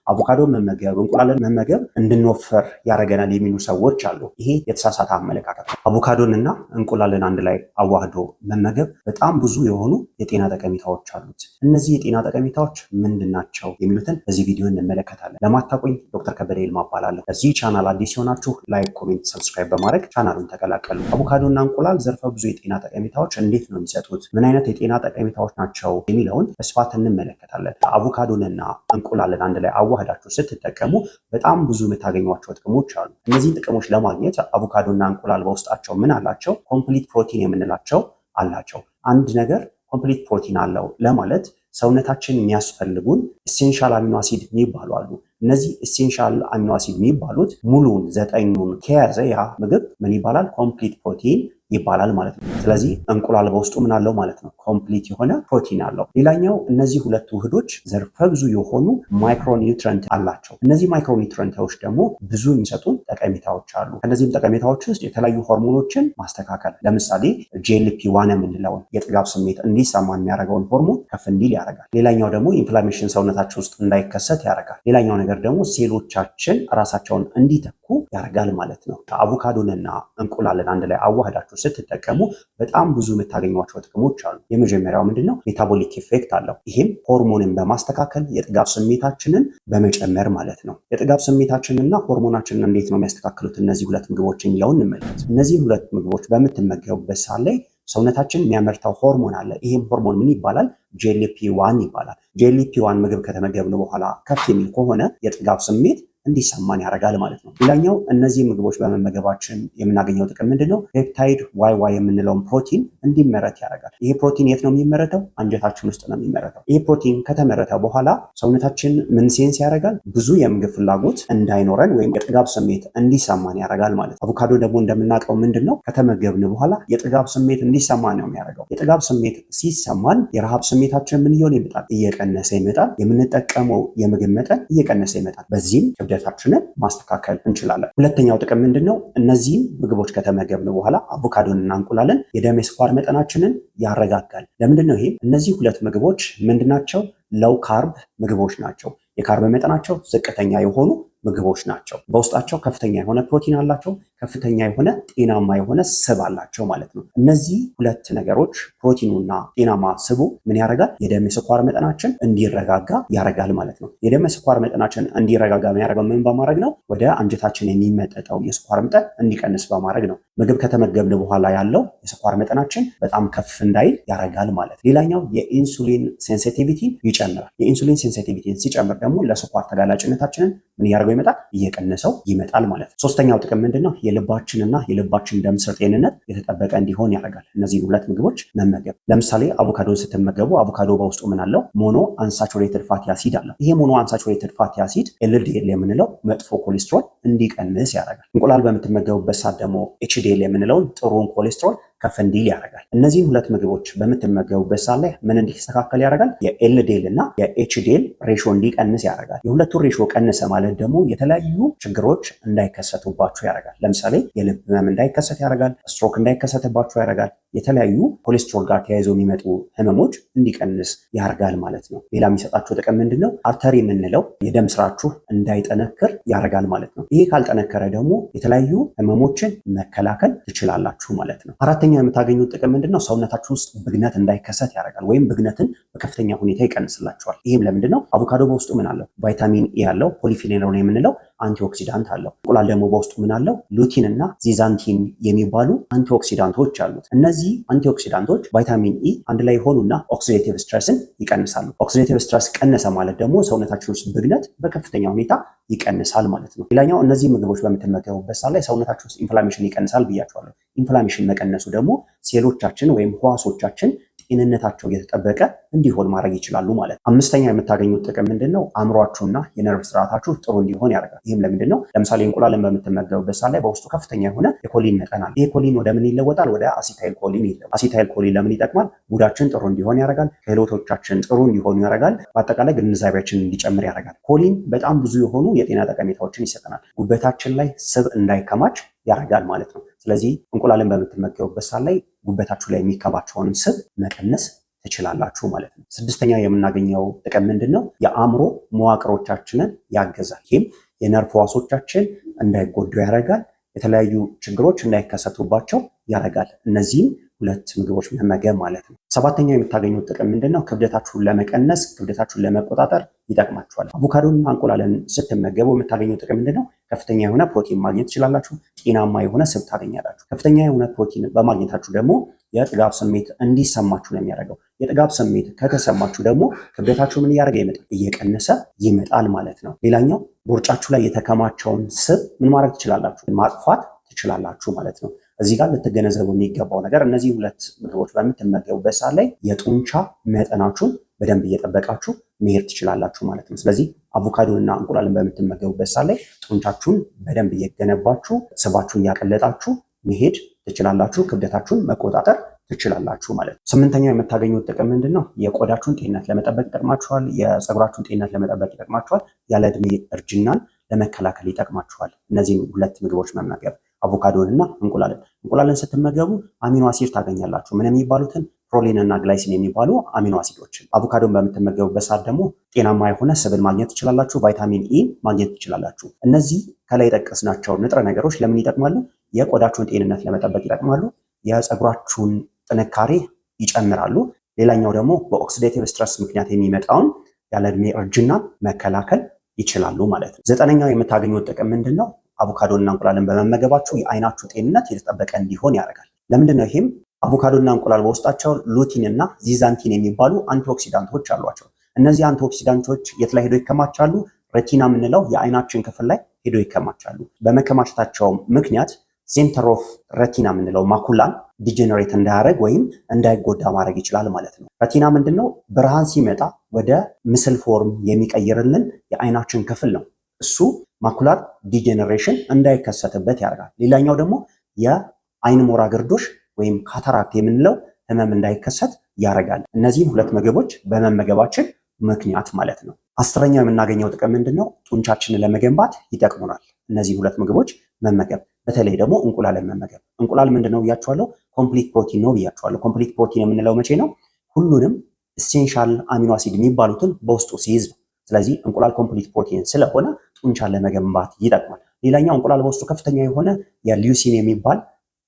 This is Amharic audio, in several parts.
አቮካዶ መመገብ፣ እንቁላልን መመገብ እንድንወፍር ያደርገናል የሚሉ ሰዎች አሉ። ይሄ የተሳሳተ አመለካከት ነው። አቮካዶን እና እንቁላልን አንድ ላይ አዋህዶ መመገብ በጣም ብዙ የሆኑ የጤና ጠቀሜታዎች አሉት። እነዚህ የጤና ጠቀሜታዎች ምንድን ናቸው የሚሉትን በዚህ ቪዲዮ እንመለከታለን። ለማታውቁኝ ዶክተር ከበደ ይልማ እባላለሁ። በዚህ ቻናል አዲስ የሆናችሁ ላይክ፣ ኮሜንት፣ ሰብስክራይብ በማድረግ ቻናሉን ተቀላቀሉ። አቮካዶና እንቁላል ዘርፈ ብዙ የጤና ጠቀሜታዎች እንዴት ነው የሚሰጡት? ምን አይነት የጤና ጠቀሜታዎች ናቸው የሚለውን በስፋት እንመለከታለን። አቮካዶንና እንቁላልን አንድ ላይ አዋህዳችሁ ስትጠቀሙ በጣም ብዙ የምታገኟቸው ጥቅሞች አሉ። እነዚህን ጥቅሞች ለማግኘት አቮካዶና እንቁላል በውስጣቸው ምን አላቸው? ኮምፕሊት ፕሮቲን የምንላቸው አላቸው። አንድ ነገር ኮምፕሊት ፕሮቲን አለው ለማለት ሰውነታችን የሚያስፈልጉን ኢሴንሻል አሚኖ አሲድ የሚባሉ አሉ። እነዚህ ኢሴንሻል አሚኖ አሲድ የሚባሉት ሙሉን 9ኙን ከያዘ ያ ምግብ ምን ይባላል? ኮምፕሊት ፕሮቲን ይባላል ማለት ነው። ስለዚህ እንቁላል በውስጡ ምን አለው ማለት ነው? ኮምፕሊት የሆነ ፕሮቲን አለው። ሌላኛው እነዚህ ሁለት ውህዶች ዘርፈ ብዙ የሆኑ ማይክሮኒውትረንት አላቸው። እነዚህ ማይክሮኒውትረንቶች ደግሞ ብዙ የሚሰጡን ጠቀሜታዎች አሉ። ከነዚህም ጠቀሜታዎች ውስጥ የተለያዩ ሆርሞኖችን ማስተካከል፣ ለምሳሌ GLP-1 የምንለውን የጥጋብ ስሜት እንዲሰማን የሚያደርገውን ሆርሞን ከፍ እንዲል ያደርጋል። ሌላኛው ደግሞ ኢንፍላሜሽን ሰውነታችን ውስጥ እንዳይከሰት ያደርጋል። ሌላኛው ነገር ደግሞ ሴሎቻችን ራሳቸውን እንዲተኩ ያደርጋል ማለት ነው። አቮካዶንና እንቁላልን አንድ ላይ አዋህዳችሁ ስትጠቀሙ በጣም ብዙ የምታገኟቸው ጥቅሞች አሉ። የመጀመሪያው ምንድነው? ሜታቦሊክ ኢፌክት አለው። ይህም ሆርሞንን በማስተካከል የጥጋብ ስሜታችንን በመጨመር ማለት ነው። የጥጋብ ስሜታችንንና ሆርሞናችንን እንዴት ነው የሚያስተካክሉት እነዚህ ሁለት ምግቦች የሚለውን እንመልከት። እነዚህ ሁለት ምግቦች በምትመገቡበት ሰዓት ላይ ሰውነታችን የሚያመርተው ሆርሞን አለ። ይህም ሆርሞን ምን ይባላል? GLP-1 ይባላል። GLP-1 ምግብ ከተመገብን በኋላ ከፍ የሚል ከሆነ የጥጋብ ስሜት እንዲሰማን ያደርጋል ማለት ነው። ሌላኛው እነዚህ ምግቦች በመመገባችን የምናገኘው ጥቅም ምንድነው? ፔፕታይድ ዋይ የምንለውን ፕሮቲን እንዲመረት ያደርጋል። ይሄ ፕሮቲን የት ነው የሚመረተው? አንጀታችን ውስጥ ነው የሚመረተው። ይሄ ፕሮቲን ከተመረተ በኋላ ሰውነታችን ምን ሴንስ ያደርጋል? ብዙ የምግብ ፍላጎት እንዳይኖረን ወይም የጥጋብ ስሜት እንዲሰማን ያደርጋል ማለት ነው። አቮካዶ ደግሞ እንደምናውቀው ምንድነው? ከተመገብን በኋላ የጥጋብ ስሜት እንዲሰማን ነው የሚያደርገው። የጥጋብ ስሜት ሲሰማን የረሃብ ስሜታችን ምን እየሆነ ይመጣል? እየቀነሰ ይመጣል። የምንጠቀመው የምግብ መጠን እየቀነሰ ይመጣል። በዚህም ክብደታችንን ማስተካከል እንችላለን። ሁለተኛው ጥቅም ምንድነው? እነዚህን ምግቦች ከተመገብን በኋላ አቮካዶንና እንቁላልን የደም የስኳር መጠናችንን ያረጋጋል። ለምንድነው ይሄ? እነዚህ ሁለት ምግቦች ምንድናቸው? ሎው ካርብ ምግቦች ናቸው። የካርብ መጠናቸው ዝቅተኛ የሆኑ ምግቦች ናቸው። በውስጣቸው ከፍተኛ የሆነ ፕሮቲን አላቸው። ከፍተኛ የሆነ ጤናማ የሆነ ስብ አላቸው ማለት ነው። እነዚህ ሁለት ነገሮች ፕሮቲኑና ጤናማ ስቡ ምን ያደርጋል? የደም የስኳር መጠናችን እንዲረጋጋ ያደርጋል ማለት ነው። የደም የስኳር መጠናችን እንዲረጋጋ የሚያደርገው ምን በማድረግ ነው? ወደ አንጀታችን የሚመጠጠው የስኳር መጠን እንዲቀንስ በማድረግ ነው። ምግብ ከተመገብን በኋላ ያለው የስኳር መጠናችን በጣም ከፍ እንዳይል ያደርጋል ማለት ነው። ሌላኛው የኢንሱሊን ሴንሲቲቪቲ ይጨምራል። የኢንሱሊን ሴንሲቲቪቲ ሲጨምር ደግሞ ለስኳር ተጋላጭነታችንን ምን ያደርገው ይመጣል? እየቀነሰው ይመጣል ማለት ነው። ሶስተኛው ጥቅም ምንድነው? የልባችንና የልባችን ደም ስር ጤንነት የተጠበቀ እንዲሆን ያደርጋል። እነዚህ ሁለት ምግቦች መመገብ። ለምሳሌ አቮካዶን ስትመገቡ አቮካዶ በውስጡ ምን አለው? ሞኖ አንሳቹሬትድ ፋቲ አሲድ አለው። ይሄ ሞኖ አንሳቹሬትድ ፋቲ አሲድ LDL የምንለው መጥፎ ኮሌስትሮል እንዲቀንስ ያደርጋል። እንቁላል በምትመገቡበት ሰዓት ደግሞ HDL የምንለውን ጥሩን ኮሌስትሮል ከፍ እንዲል ያደርጋል። እነዚህን ሁለት ምግቦች በምትመገቡበት ሰዓት ላይ ምን እንዲስተካከል ያደርጋል? የኤልዲኤል እና የኤችዲኤል ሬሾ እንዲቀንስ ያደርጋል። የሁለቱን ሬሾ ቀነሰ ማለት ደግሞ የተለያዩ ችግሮች እንዳይከሰቱባችሁ ያደርጋል። ለምሳሌ የልብ ህመም እንዳይከሰት ያደርጋል። ስትሮክ እንዳይከሰትባችሁ ያደርጋል። የተለያዩ ኮሌስትሮል ጋር ተያይዘው የሚመጡ ህመሞች እንዲቀንስ ያደርጋል ማለት ነው። ሌላ የሚሰጣችሁ ጥቅም ምንድነው? አርተሪ የምንለው የደም ስራችሁ እንዳይጠነክር ያደርጋል ማለት ነው። ይሄ ካልጠነከረ ደግሞ የተለያዩ ህመሞችን መከላከል ትችላላችሁ ማለት ነው። አራተኛው የምታገኙት ጥቅም ምንድነው? ሰውነታችሁ ውስጥ ብግነት እንዳይከሰት ያደርጋል፣ ወይም ብግነትን በከፍተኛ ሁኔታ ይቀንስላችኋል። ይህም ለምንድነው? አቮካዶ በውስጡ ምን አለው? ቫይታሚን ኤ ያለው ፖሊፊኖል የምንለው አንቲኦክሲዳንት አለው። እንቁላል ደግሞ በውስጡ ምን አለው? ሉቲን እና ዚዛንቲን የሚባሉ አንቲኦክሲዳንቶች አሉት። እነዚህ አንቲኦክሲዳንቶች ቫይታሚን ኢ አንድ ላይ ሆኑና ኦክሲዴቲቭ ስትረስን ይቀንሳሉ። ኦክሲዴቲቭ ስትረስ ቀነሰ ማለት ደግሞ ሰውነታችን ውስጥ ብግነት በከፍተኛ ሁኔታ ይቀንሳል ማለት ነው። ሌላኛው እነዚህ ምግቦች በምትመገቡበት ሰዓት ላይ ሰውነታችን ውስጥ ኢንፍላሜሽን ይቀንሳል ብያቸዋለሁ። ኢንፍላሜሽን መቀነሱ ደግሞ ሴሎቻችን ወይም ህዋሶቻችን ጤንነታቸው የተጠበቀ እንዲሆን ማድረግ ይችላሉ ማለት ነው። አምስተኛ የምታገኙት ጥቅም ምንድነው? አእምሯችሁና የነርቭ ስርዓታችሁ ጥሩ እንዲሆን ያደርጋል። ይህም ለምንድነው? ለምሳሌ እንቁላልን በምትመገቡበት ሰዓት ላይ በውስጡ ከፍተኛ የሆነ የኮሊን መጠን አለ። ይህ ኮሊን ወደ ምን ይለወጣል? ወደ አሲታይል ኮሊን ይለወጣል። አሲታይል ኮሊን ለምን ይጠቅማል? ሙዳችን ጥሩ እንዲሆን ያደርጋል። ክህሎቶቻችን ጥሩ እንዲሆኑ ያደርጋል። በአጠቃላይ ግንዛቤያችን እንዲጨምር ያደርጋል። ኮሊን በጣም ብዙ የሆኑ የጤና ጠቀሜታዎችን ይሰጠናል። ጉበታችን ላይ ስብ እንዳይከማች ያደርጋል ማለት ነው። ስለዚህ እንቁላልን በምትመገቡበት ሰዓት ላይ ጉበታችሁ ላይ የሚከማቸውንም ስብ መቀነስ ትችላላችሁ ማለት ነው። ስድስተኛ የምናገኘው ጥቅም ምንድነው? የአእምሮ መዋቅሮቻችንን ያገዛል። ይህም የነርቭ ሕዋሶቻችን እንዳይጎዱ ያደርጋል። የተለያዩ ችግሮች እንዳይከሰቱባቸው ያደርጋል። እነዚህም ሁለት ምግቦች መመገብ ማለት ነው። ሰባተኛው የምታገኙት ጥቅም ምንድነው? ክብደታችሁን ለመቀነስ፣ ክብደታችሁን ለመቆጣጠር ይጠቅማችኋል። አቮካዶና እንቁላልን ስትመገቡ የምታገኙት ጥቅም ምንድነው? ከፍተኛ የሆነ ፕሮቲን ማግኘት ትችላላችሁ። ጤናማ የሆነ ስብ ታገኛላችሁ። ከፍተኛ የሆነ ፕሮቲን በማግኘታችሁ ደግሞ የጥጋብ ስሜት እንዲሰማችሁ ነው የሚያደርገው። የጥጋብ ስሜት ከተሰማችሁ ደግሞ ክብደታችሁ ምን እያደረገ ይመጣል? እየቀነሰ ይመጣል ማለት ነው። ሌላኛው ቦርጫችሁ ላይ የተከማቸውን ስብ ምን ማድረግ ትችላላችሁ? ማጥፋት ትችላላችሁ ማለት ነው። እዚህ ጋር ልትገነዘቡ የሚገባው ነገር እነዚህ ሁለት ምግቦች በምትመገቡበት ሰዓት ላይ የጡንቻ መጠናችሁን በደንብ እየጠበቃችሁ መሄድ ትችላላችሁ ማለት ነው። ስለዚህ አቮካዶንና እንቁላልን በምትመገቡበት ሰዓት ላይ ጡንቻችሁን በደንብ እየገነባችሁ ስባችሁን እያቀለጣችሁ መሄድ ትችላላችሁ። ክብደታችሁን መቆጣጠር ትችላላችሁ ማለት ነው። ስምንተኛው የምታገኙት ጥቅም ምንድን ነው? የቆዳችሁን ጤንነት ለመጠበቅ ይጠቅማችኋል። የፀጉራችሁን ጤንነት ለመጠበቅ ይጠቅማችኋል። ያለ ዕድሜ እርጅናን ለመከላከል ይጠቅማችኋል። እነዚህን ሁለት ምግቦች መመገብ አቮካዶን እና እንቁላልን። እንቁላልን ስትመገቡ አሚኖ አሲድ ታገኛላችሁ። ምን የሚባሉትን? ፕሮሊን እና ግላይሲን የሚባሉ አሚኖ አሲዶችን። አቮካዶን በምትመገቡበት ሰዓት ደግሞ ጤናማ የሆነ ስብን ማግኘት ትችላላችሁ። ቫይታሚን ኢ ማግኘት ትችላላችሁ። እነዚህ ከላይ የጠቀስናቸው ንጥረ ነገሮች ለምን ይጠቅማሉ? የቆዳችሁን ጤንነት ለመጠበቅ ይጠቅማሉ። የፀጉራችሁን ጥንካሬ ይጨምራሉ። ሌላኛው ደግሞ በኦክሲዴቲቭ ስትረስ ምክንያት የሚመጣውን ያለ ዕድሜ እርጅና መከላከል ይችላሉ ማለት ነው። ዘጠነኛው የምታገኙት ጥቅም ምንድን ነው? አቮካዶና እንቁላልን በመመገባችሁ የአይናችሁ ጤንነት የተጠበቀ እንዲሆን ያደርጋል። ለምንድን ነው ይህም? አቮካዶና እንቁላል በውስጣቸው ሉቲን እና ዚዛንቲን የሚባሉ አንቲኦክሲዳንቶች አሏቸው። እነዚህ አንቲኦክሲዳንቶች የት ላይ ሄዶ ይከማቻሉ? ሬቲና የምንለው የአይናችን ክፍል ላይ ሄዶ ይከማቻሉ። በመከማቸታቸው ምክንያት ሴንተር ኦፍ ሬቲና የምንለው ማኩላን ዲጀነሬት እንዳያደርግ ወይም እንዳይጎዳ ማድረግ ይችላል ማለት ነው። ሬቲና ምንድን ነው? ብርሃን ሲመጣ ወደ ምስል ፎርም የሚቀይርልን የአይናችን ክፍል ነው። እሱ ማኩላር ዲጀነሬሽን እንዳይከሰትበት ያደርጋል። ሌላኛው ደግሞ የአይን ሞራ ግርዶሽ ወይም ካታራክት የምንለው ህመም እንዳይከሰት ያደርጋል። እነዚህን ሁለት ምግቦች በመመገባችን ምክንያት ማለት ነው። አስረኛው የምናገኘው ጥቅም ምንድን ነው? ጡንቻችንን ለመገንባት ይጠቅሙናል። እነዚህን ሁለት ምግቦች መመገብ፣ በተለይ ደግሞ እንቁላልን መመገብ። እንቁላል ምንድን ነው ብያችኋለሁ? ኮምፕሊት ፕሮቲን ነው ብያችኋለሁ። ኮምፕሊት ፕሮቲን የምንለው መቼ ነው? ሁሉንም ኢሴንሻል አሚኖ አሲድ የሚባሉትን በውስጡ ሲይዝ ነው። ስለዚህ እንቁላል ኮምፕሊት ፕሮቲን ስለሆነ ጡንቻን ለመገንባት ይጠቅማል። ሌላኛው እንቁላል በውስጡ ከፍተኛ የሆነ የሊዩሲን የሚባል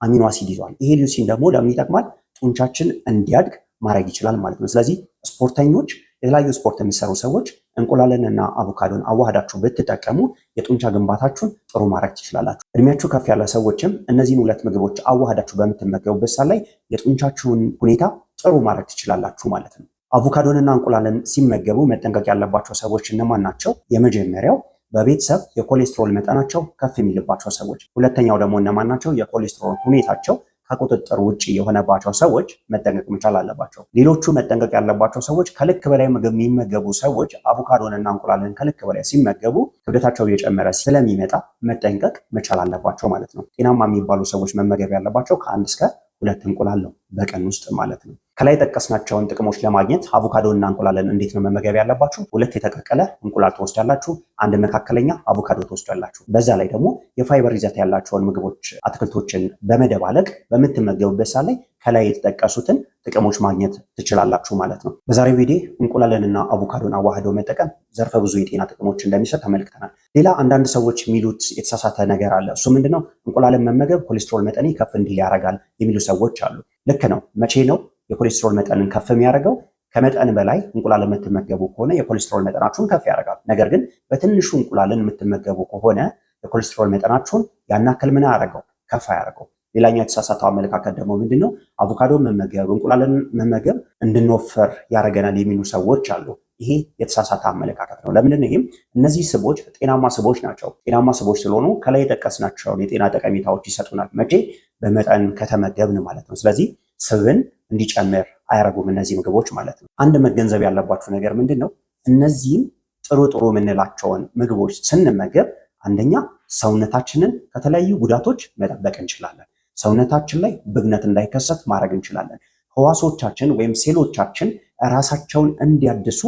አሚኖ አሲድ ይዟል። ይሄ ሊዩሲን ደግሞ ለምን ይጠቅማል? ጡንቻችን እንዲያድግ ማድረግ ይችላል ማለት ነው። ስለዚህ ስፖርተኞች፣ የተለያዩ ስፖርት የሚሰሩ ሰዎች እንቁላልን እና አቮካዶን አዋህዳችሁ ብትጠቀሙ የጡንቻ ግንባታችሁን ጥሩ ማድረግ ትችላላችሁ። እድሜያችሁ ከፍ ያለ ሰዎችም እነዚህን ሁለት ምግቦች አዋህዳችሁ በምትመገቡበት ሰዓት ላይ የጡንቻችሁን ሁኔታ ጥሩ ማድረግ ትችላላችሁ ማለት ነው። አቮካዶንና እንቁላልን ሲመገቡ መጠንቀቅ ያለባቸው ሰዎች እነማን ናቸው? የመጀመሪያው በቤተሰብ የኮሌስትሮል መጠናቸው ከፍ የሚልባቸው ሰዎች። ሁለተኛው ደግሞ እነማን ናቸው? የኮሌስትሮል ሁኔታቸው ከቁጥጥር ውጭ የሆነባቸው ሰዎች መጠንቀቅ መቻል አለባቸው። ሌሎቹ መጠንቀቅ ያለባቸው ሰዎች ከልክ በላይ ምግብ የሚመገቡ ሰዎች አቮካዶንና እንቁላልን ከልክ በላይ ሲመገቡ ክብደታቸው እየጨመረ ስለሚመጣ መጠንቀቅ መቻል አለባቸው ማለት ነው። ጤናማ የሚባሉ ሰዎች መመገብ ያለባቸው ከ1 እስከ 2 እንቁላል ነው በቀን ውስጥ ማለት ነው። ከላይ ጠቀስናቸውን ጥቅሞች ለማግኘት አቮካዶና እንቁላልን እንዴት ነው መመገብ ያለባችሁ? 2 የተቀቀለ እንቁላል ትወስዳላችሁ፣ 1 መካከለኛ አቮካዶ ትወስዳላችሁ። በዛ ላይ ደግሞ የፋይበር ይዘት ያላቸውን ምግቦች፣ አትክልቶችን በመደባለቅ በምትመገቡበት ሰዓት ላይ ከላይ የተጠቀሱትን ጥቅሞች ማግኘት ትችላላችሁ ማለት ነው። በዛሬው ቪዲዮ እንቁላልንና አቮካዶን አዋህዶ መጠቀም ዘርፈ ብዙ የጤና ጥቅሞች እንደሚሰጥ ተመልክተናል። ሌላ አንዳንድ ሰዎች የሚሉት የተሳሳተ ነገር አለ። እሱ ምንድነው? እንቁላልን መመገብ ኮሌስትሮል መጠኔ ከፍ እንዲል ያደርጋል የሚሉ ሰዎች አሉ። ልክ ነው። መቼ ነው የኮሌስትሮል መጠንን ከፍ የሚያደርገው? ከመጠን በላይ እንቁላል የምትመገቡ ከሆነ የኮሌስትሮል መጠናችሁን ከፍ ያደርጋል። ነገር ግን በትንሹ እንቁላልን የምትመገቡ ከሆነ የኮሌስትሮል መጠናችሁን ያናክል ምን ያደርገው? ከፍ ያደርገው። ሌላኛው የተሳሳተው አመለካከት ደግሞ ምንድነው? አቮካዶ መመገብ፣ እንቁላልን መመገብ እንድንወፈር ያደርገናል የሚሉ ሰዎች አሉ። ይሄ የተሳሳተ አመለካከት ነው። ለምንድን ነው? ይህም እነዚህ ስቦች ጤናማ ስቦች ናቸው። ጤናማ ስቦች ስለሆኑ ከላይ የጠቀስናቸውን የጤና ጠቀሜታዎች ይሰጡናል። መቼ? በመጠን ከተመገብን ማለት ነው። ስለዚህ ስብን እንዲጨምር አያረጉም እነዚህ ምግቦች ማለት ነው። አንድ መገንዘብ ያለባችሁ ነገር ምንድን ነው? እነዚህም ጥሩ ጥሩ የምንላቸውን ምግቦች ስንመገብ አንደኛ ሰውነታችንን ከተለያዩ ጉዳቶች መጠበቅ እንችላለን። ሰውነታችን ላይ ብግነት እንዳይከሰት ማድረግ እንችላለን። ህዋሶቻችን ወይም ሴሎቻችን ራሳቸውን እንዲያድሱ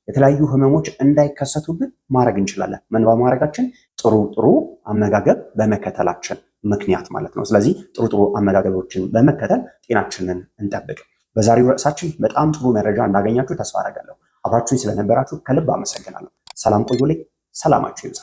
የተለያዩ ህመሞች እንዳይከሰቱብን ማድረግ እንችላለን። ምን በማድረጋችን? ጥሩ ጥሩ አመጋገብ በመከተላችን ምክንያት ማለት ነው። ስለዚህ ጥሩ ጥሩ አመጋገቦችን በመከተል ጤናችንን እንጠብቅ። በዛሬው ርዕሳችን በጣም ጥሩ መረጃ እንዳገኛችሁ ተስፋ አደርጋለሁ። አብራችሁኝ ስለነበራችሁ ከልብ አመሰግናለሁ። ሰላም ቆዩልኝ። ሰላማችሁ ይብዛ።